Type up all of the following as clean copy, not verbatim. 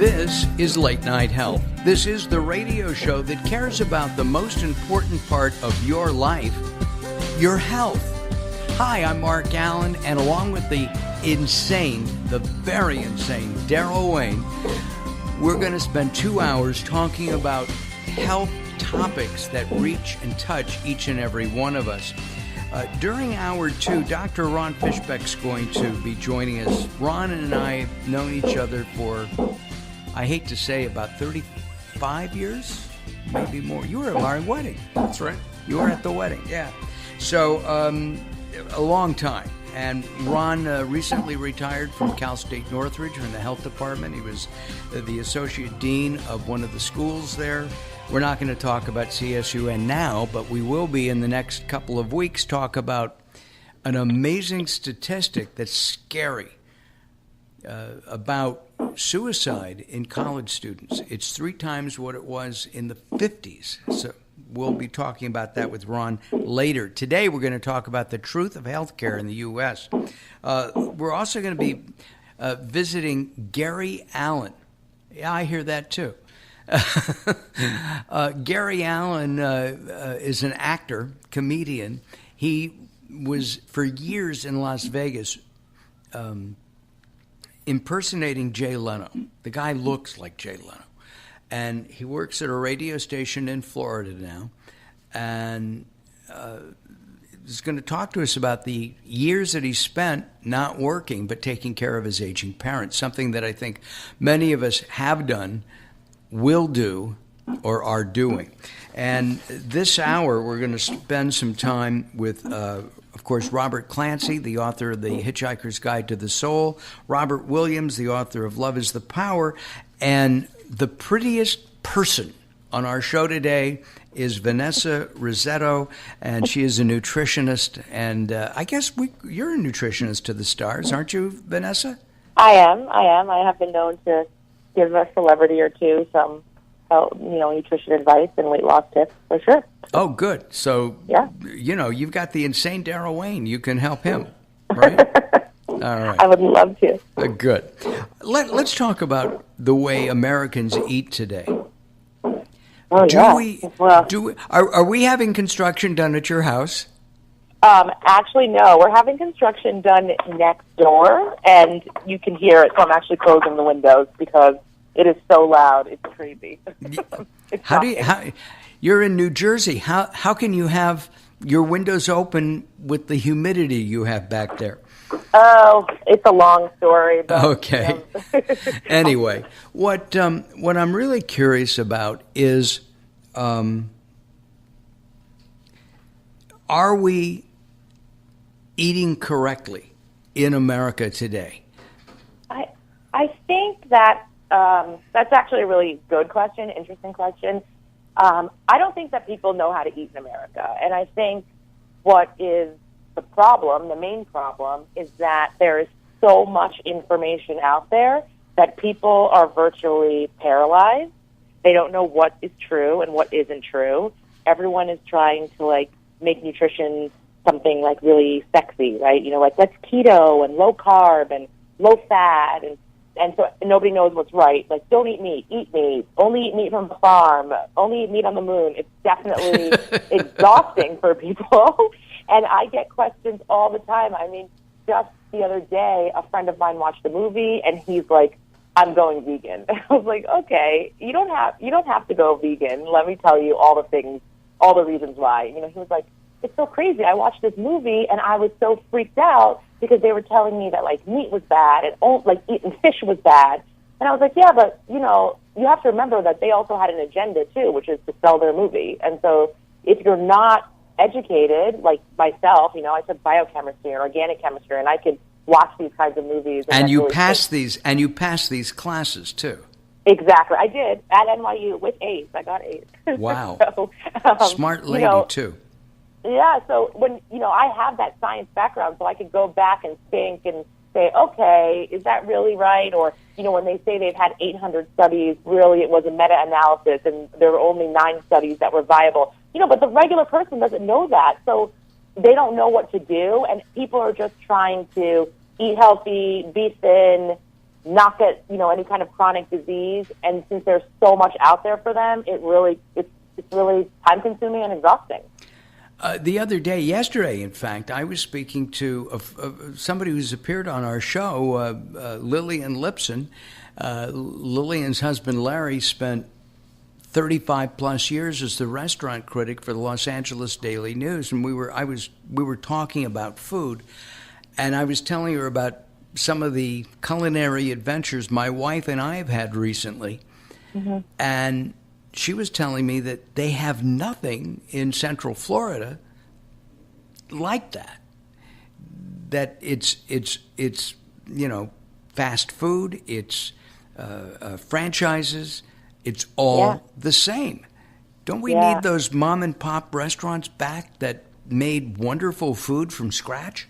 This is Late Night Health. This is the radio show that cares about the most important part of your life, your health. Hi, I'm Mark Alyn, and along with the very insane Daryl Wayne, we're going to spend 2 hours talking about health topics that reach and touch each and every one of us. During hour 2, Dr. Ron Fishbeck's going to be joining us. Ron and I have known each other for, I hate to say, about 35 years, maybe more. You were at our wedding. That's right. You were at the wedding, yeah. So, a long time. And Ron recently retired from Cal State Northridge in the health department. He was the associate dean of one of the schools there. We're not going to talk about CSUN now, but we will be in the next couple of weeks talk about an amazing statistic that's scary about suicide in college students. It's 3 times what it was in the 50s. So we'll be talking about that with Ron later. Today we're going to talk about the truth of healthcare in the U.S. We're also going to be visiting Gary Alyn. Yeah, I hear that too. Gary Alyn is an actor, comedian. He was for years in Las Vegas impersonating Jay Leno. The guy looks like Jay Leno. And he works at a radio station in Florida now. And he's going to talk to us about the years that he spent not working but taking care of his aging parents, something that I think many of us have done, will do, or are doing. And this hour, we're going to spend some time with, of course, Robert Clancy, the author of The Hitchhiker's Guide to the Soul, Robert Williams, the author of Love is the Power, and the prettiest person on our show today is Vanessa Rissetto, and she is a nutritionist. And I guess you're a nutritionist to the stars, aren't you, Vanessa? I am. I have been known to give a celebrity or two some, nutrition advice and weight loss tips for sure. Oh, good. So, yeah. You've got the insane Daryl Wayne. You can help him, right? All right. I would love to. Good. Let's talk about the way Americans eat today. Oh, Are we having construction done at your house? Actually, no. We're having construction done next door, and you can hear it, so I'm actually closing the windows because it is so loud. It's crazy. You're in New Jersey. How can you have your windows open with the humidity you have back there? Oh, it's a long story. But, okay. Anyway, what I'm really curious about is, are we eating correctly in America today? I think that that's actually a really good question, interesting question. I don't think that people know how to eat in America, and I think what is the problem, the main problem, is that there is so much information out there that people are virtually paralyzed. They don't know what is true and what isn't true. Everyone is trying to make nutrition something really sexy, right? Let's keto and low carb and low fat, and so nobody knows what's right. Don't eat meat, only eat meat from the farm, only eat meat on the moon. It's definitely exhausting for people. And I get questions all the time. I mean, just the other day, a friend of mine watched a movie, and he's like, "I'm going vegan." I was like, "Okay, you don't have to go vegan. Let me tell you all the things, all the reasons why." He was like, "It's so crazy. I watched this movie, and I was so freaked out because they were telling me that meat was bad and eating fish was bad." And I was like, "Yeah, but you have to remember that they also had an agenda too, which is to sell their movie. And so if you're not educated, like myself, I took biochemistry and organic chemistry, and I could watch these kinds of movies. And you pass these classes too. Exactly, I did at NYU with A's. I got A's. Wow, so, smart lady too. Yeah, so when I have that science background, so I could go back and think and say, okay, is that really right? Or when they say they've had 800 studies, really it was a meta-analysis, and there were only 9 studies that were viable. But the regular person doesn't know that, so they don't know what to do, and people are just trying to eat healthy, be thin, not get, any kind of chronic disease. And since there's so much out there for them, it's really time consuming and exhausting. The other day, yesterday, in fact, I was speaking to somebody who's appeared on our show, Lillian Lipson. Lillian's husband, Larry, spent 35 plus years as the restaurant critic for the Los Angeles Daily News. And we were talking about food, and I was telling her about some of the culinary adventures my wife and I have had recently. Mm-hmm. And she was telling me that they have nothing in Central Florida like that. That it's fast food, it's franchises, it's all the same. Don't we need those mom and pop restaurants back that made wonderful food from scratch?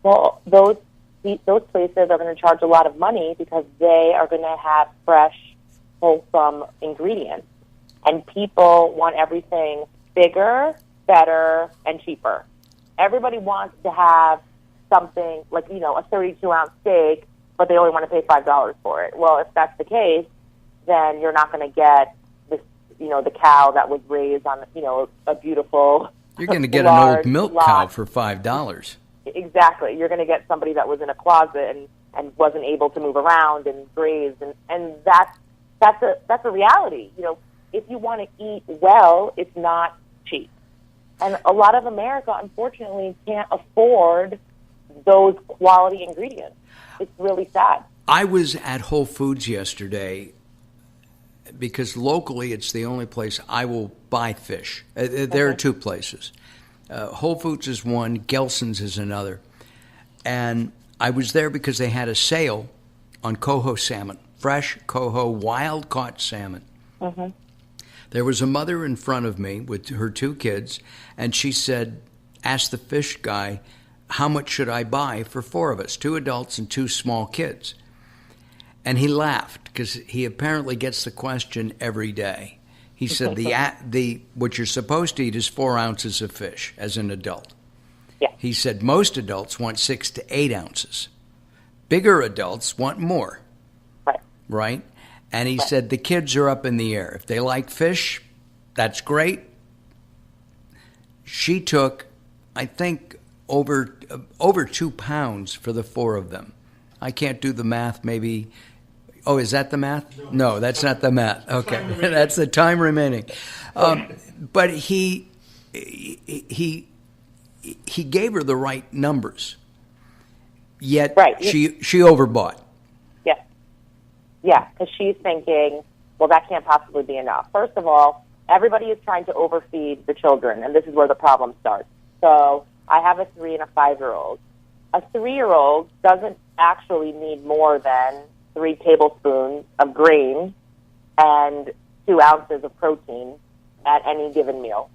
Well, those places are going to charge a lot of money because they are going to have fresh, wholesome ingredients. And people want everything bigger, better, and cheaper. Everybody wants to have something like, a 32-ounce steak, but they only want to pay $5 for it. Well, if that's the case, then you're not going to get this, the cow that was raised on, a beautiful, you're going to get an old milk cow for $5. Exactly. You're going to get somebody that was in a closet and wasn't able to move around and graze. And that's a reality. If you want to eat well, it's not cheap. And a lot of America, unfortunately, can't afford those quality ingredients. It's really sad. I was at Whole Foods yesterday because locally it's the only place I will buy fish. There are two places. Whole Foods is one, Gelson's is another. And I was there because they had a sale on coho salmon, fresh coho, wild-caught salmon. Mm-hmm. There was a mother in front of me with her two kids, and she asked the fish guy, how much should I buy for four of us, 2 adults and 2 small kids? And he laughed because he apparently gets the question every day. He said, what you're supposed to eat is 4 ounces of fish as an adult. Yeah. He said most adults want 6 to 8 ounces. Bigger adults want more. Right? And he said the kids are up in the air. If they like fish, that's great. She took, I think, over 2 pounds for the 4 of them. I can't do the math, maybe. Oh, is that the math? No, that's not the math. Okay, that's the time remaining. But he gave her the right numbers, yet she overbought. Yeah, because she's thinking, well, that can't possibly be enough. First of all, everybody is trying to overfeed the children, and this is where the problem starts. So I have a 3 and a 5-year-old. A 3-year-old doesn't actually need more than 3 tablespoons of grain and 2 ounces of protein at any given meal.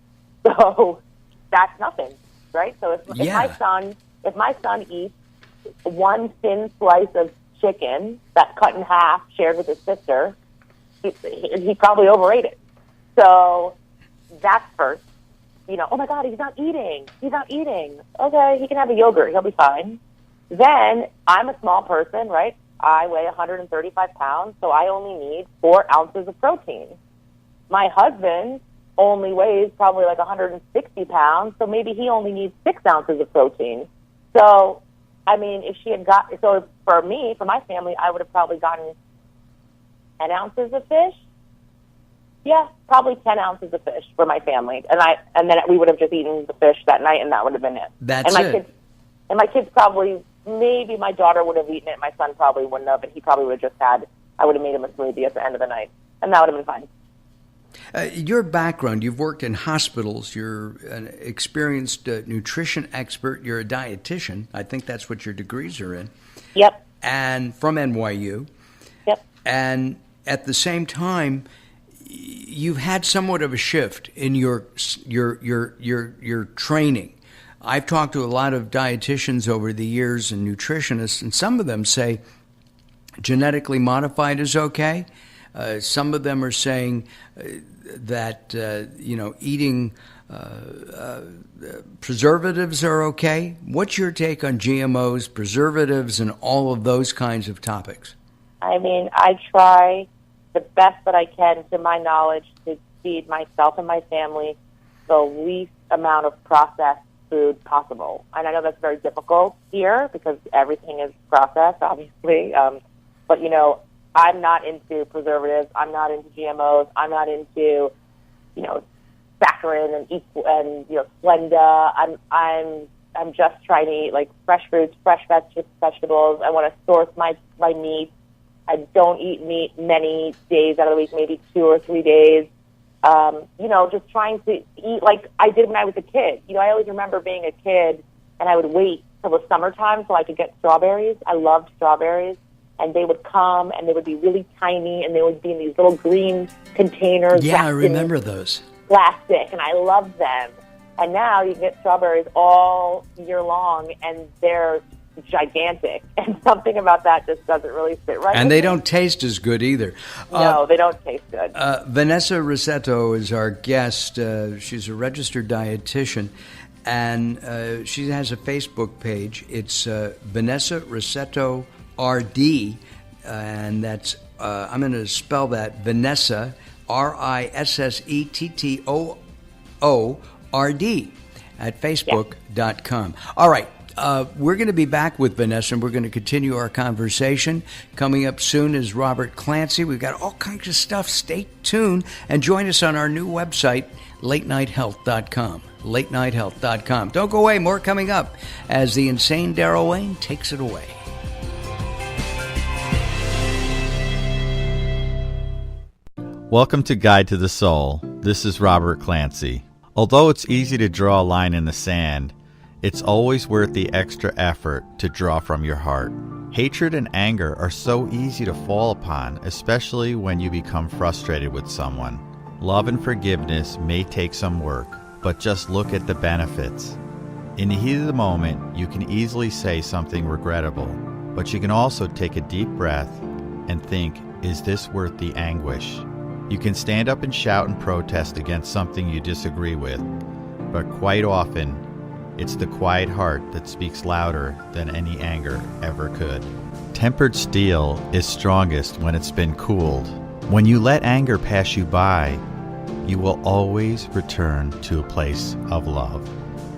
So that's nothing, right? So if my son eats one thin slice of chicken that's cut in half, shared with his sister, he probably overate it. So that's first. Oh my God, he's not eating. Okay, he can have a yogurt. He'll be fine. Then I'm a small person, right? I weigh 135 pounds, so I only need 4 ounces of protein. My husband only weighs probably like 160 pounds, so maybe he only needs 6 ounces of protein. So, I mean, if she had so for me, for my family, I would have probably gotten 10 ounces of fish. Yeah, probably 10 ounces of fish for my family. And then we would have just eaten the fish that night, and that would have been it. That's it. My kids probably, maybe my daughter would have eaten it. My son probably wouldn't have, and he probably would have just I would have made him a smoothie at the end of the night, and that would have been fine. Your background, you've worked in hospitals, you're an experienced nutrition expert, you're a dietitian. I think that's what your degrees are in. Yep. And from NYU. Yep. And at the same time, you've had somewhat of a shift in your training. I've talked to a lot of dietitians over the years and nutritionists, and some of them say genetically modified is okay. Some of them are saying that eating preservatives are okay. What's your take on GMOs, preservatives, and all of those kinds of topics? I mean, I try the best that I can, to my knowledge, to feed myself and my family the least amount of processed food possible. And I know that's very difficult here because everything is processed, obviously. But, you know, I'm not into preservatives. I'm not into GMOs. I'm not into, you know, saccharin and Splenda. I'm just trying to eat like fresh fruits, fresh vegetables. I want to source my meat. I don't eat meat many days out of the week, maybe 2 or 3 days. You know, just trying to eat like I did when I was a kid. You know, I always remember being a kid and I would wait till the summertime so I could get strawberries. I loved strawberries. And they would come and they would be really tiny and they would be in these little green containers. Yeah, I remember those. Plastic, and I loved them. And now you can get strawberries all year long and they're gigantic. And something about that just doesn't really fit right. And they don't taste as good either. No, they don't taste good. Vanessa Rissetto is our guest. She's a registered dietitian, and she has a Facebook page. It's Vanessa Rissetto RD, and that's I'm going to spell that Vanessa Rissetto RD at Facebook.com. All right. We're going to be back with Vanessa, and we're going to continue our conversation. Coming up soon is Robert Clancy. We've got all kinds of stuff. Stay tuned and join us on our new website, latenighthealth.com. latenighthealth.com. Don't go away. More coming up as the insane Daryl Wayne takes it away. Welcome to Guide to the Soul. This is Robert Clancy. Although it's easy to draw a line in the sand, it's always worth the extra effort to draw from your heart. Hatred and anger are so easy to fall upon, especially when you become frustrated with someone. Love and forgiveness may take some work, but just look at the benefits. In the heat of the moment, you can easily say something regrettable, but you can also take a deep breath and think, is this worth the anguish? You can stand up and shout and protest against something you disagree with, but quite often, it's the quiet heart that speaks louder than any anger ever could. Tempered steel is strongest when it's been cooled. When you let anger pass you by, you will always return to a place of love.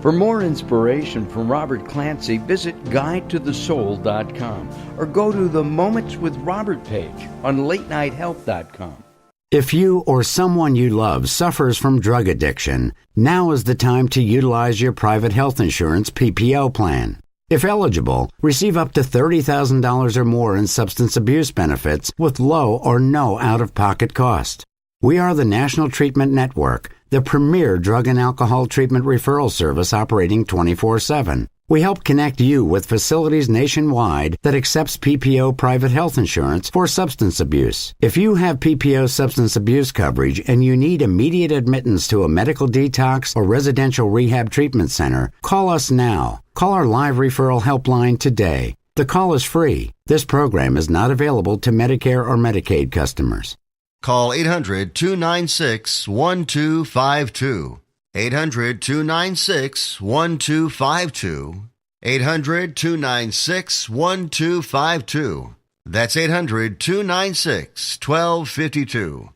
For more inspiration from Robert Clancy, visit guidetothesoul.com or go to the Moments with Robert page on latenighthealth.com. If you or someone you love suffers from drug addiction, now is the time to utilize your private health insurance PPO plan. If eligible, receive up to $30,000 or more in substance abuse benefits with low or no out-of-pocket cost. We are the National Treatment Network, the premier drug and alcohol treatment referral service operating 24/7. We help connect you with facilities nationwide that accepts PPO private health insurance for substance abuse. If you have PPO substance abuse coverage and you need immediate admittance to a medical detox or residential rehab treatment center, call us now. Call our live referral helpline today. The call is free. This program is not available to Medicare or Medicaid customers. Call 800-296-1252. 800-296-1252. 800-296-1252. That's 800-296-1252.